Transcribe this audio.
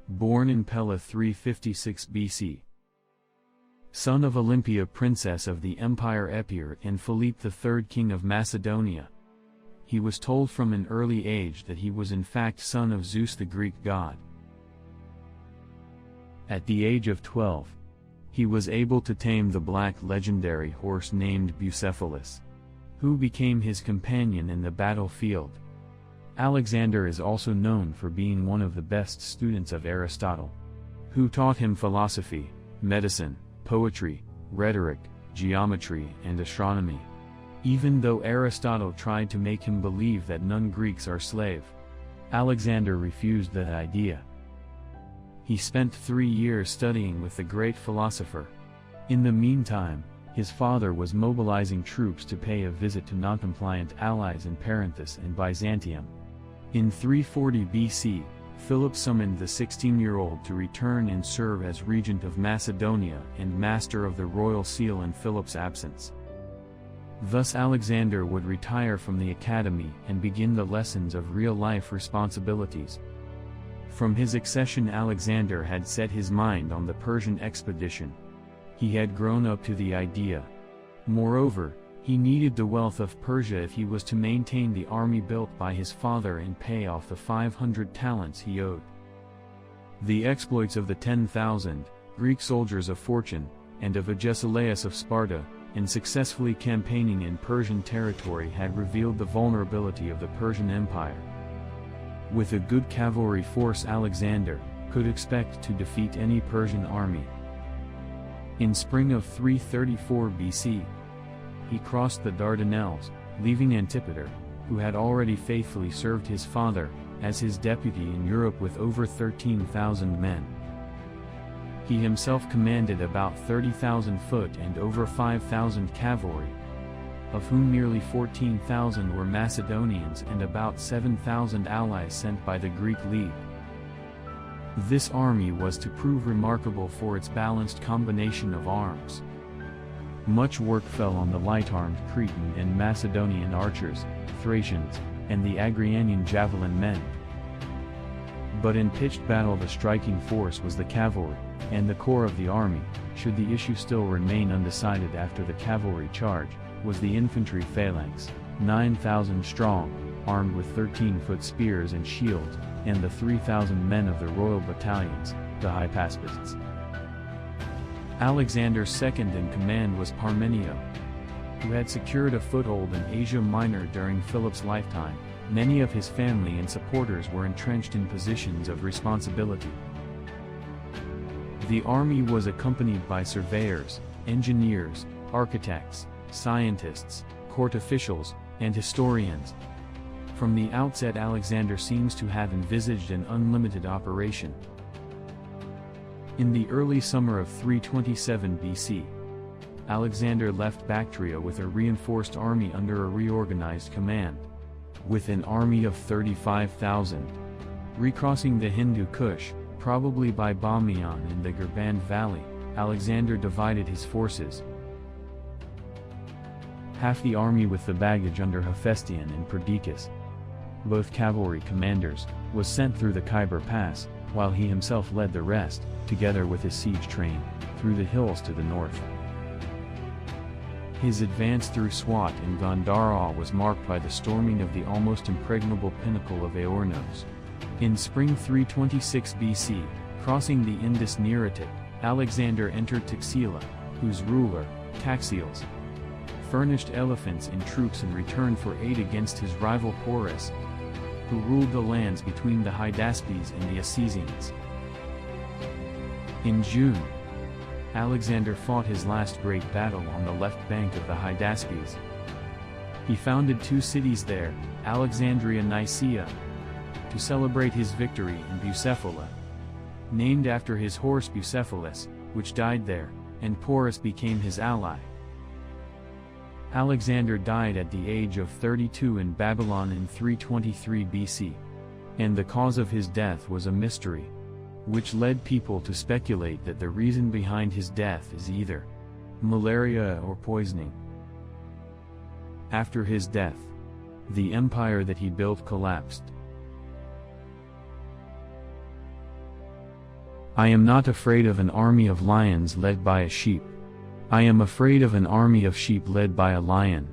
Born in Pella 356 BC. Son of Olympia, princess of the Empire Epir, and Philip III, king of Macedonia. He was told from an early age that he was in fact son of Zeus, the Greek god. At the age of 12, he was able to tame the black legendary horse named Bucephalus, who became his companion in the battlefield. Alexander is also known for being one of the best students of Aristotle, who taught him philosophy, medicine, poetry, rhetoric, geometry, and astronomy. Even though Aristotle tried to make him believe that non-Greeks are slave, Alexander refused that idea. He spent 3 years studying with the great philosopher. In the meantime, his father was mobilizing troops to pay a visit to non-compliant allies in Perinthus and Byzantium. In 340 BC, Philip summoned the 16-year-old to return and serve as regent of Macedonia and master of the royal seal in Philip's absence. Thus Alexander would retire from the academy and begin the lessons of real-life responsibilities. From his accession, Alexander had set his mind on the Persian expedition. He had grown up to the idea. Moreover, he needed the wealth of Persia if he was to maintain the army built by his father and pay off the 500 talents he owed. The exploits of the 10,000 Greek soldiers of fortune, and of Agesilaus of Sparta, in successfully campaigning in Persian territory had revealed the vulnerability of the Persian Empire. With a good cavalry force, Alexander could expect to defeat any Persian army. In spring of 334 BC, he crossed the Dardanelles, leaving Antipater, who had already faithfully served his father, as his deputy in Europe with over 13,000 men. He himself commanded about 30,000 foot and over 5,000 cavalry, of whom nearly 14,000 were Macedonians and about 7,000 allies sent by the Greek League. This army was to prove remarkable for its balanced combination of arms. Much work fell on the light-armed Cretan and Macedonian archers, Thracians, and the Agrianian javelin men. But in pitched battle the striking force was the cavalry, and the core of the army, should the issue still remain undecided after the cavalry charge, was the infantry phalanx, 9,000 strong, armed with 13-foot spears and shields, and the 3,000 men of the royal battalions, the Hypaspists. Alexander's second in command was Parmenio, who had secured a foothold in Asia Minor during Philip's lifetime. Many of his family and supporters were entrenched in positions of responsibility. The army was accompanied by surveyors, engineers, architects, scientists, court officials, and historians. From the outset, Alexander seems to have envisaged an unlimited operation. In the early summer of 327 BC, Alexander left Bactria with a reinforced army under a reorganized command. With an army of 35,000, recrossing the Hindu Kush, probably by Bamiyan in the Gurband Valley, Alexander divided his forces. Half the army with the baggage under Hephaestion and Perdiccas, both cavalry commanders, was sent through the Khyber Pass, while he himself led the rest, together with his siege train, through the hills to the north. His advance through Swat and Gandhara was marked by the storming of the almost impregnable pinnacle of Aornos. In spring 326 BC, crossing the Indus near Attic, Alexander entered Taxila, whose ruler, Taxiles, furnished elephants and troops in return for aid against his rival Porus, who ruled the lands between the Hydaspes and the Assisians. In June, Alexander fought his last great battle on the left bank of the Hydaspes. He founded 2 cities there, Alexandria and Nicaea, to celebrate his victory in Bucephala, named after his horse Bucephalus, which died there, and Porus became his ally. Alexander died at the age of 32 in Babylon in 323 BC, and the cause of his death was a mystery, which led people to speculate that the reason behind his death is either malaria or poisoning. After his death, the empire that he built collapsed. I am not afraid of an army of lions led by a sheep. I am afraid of an army of sheep led by a lion.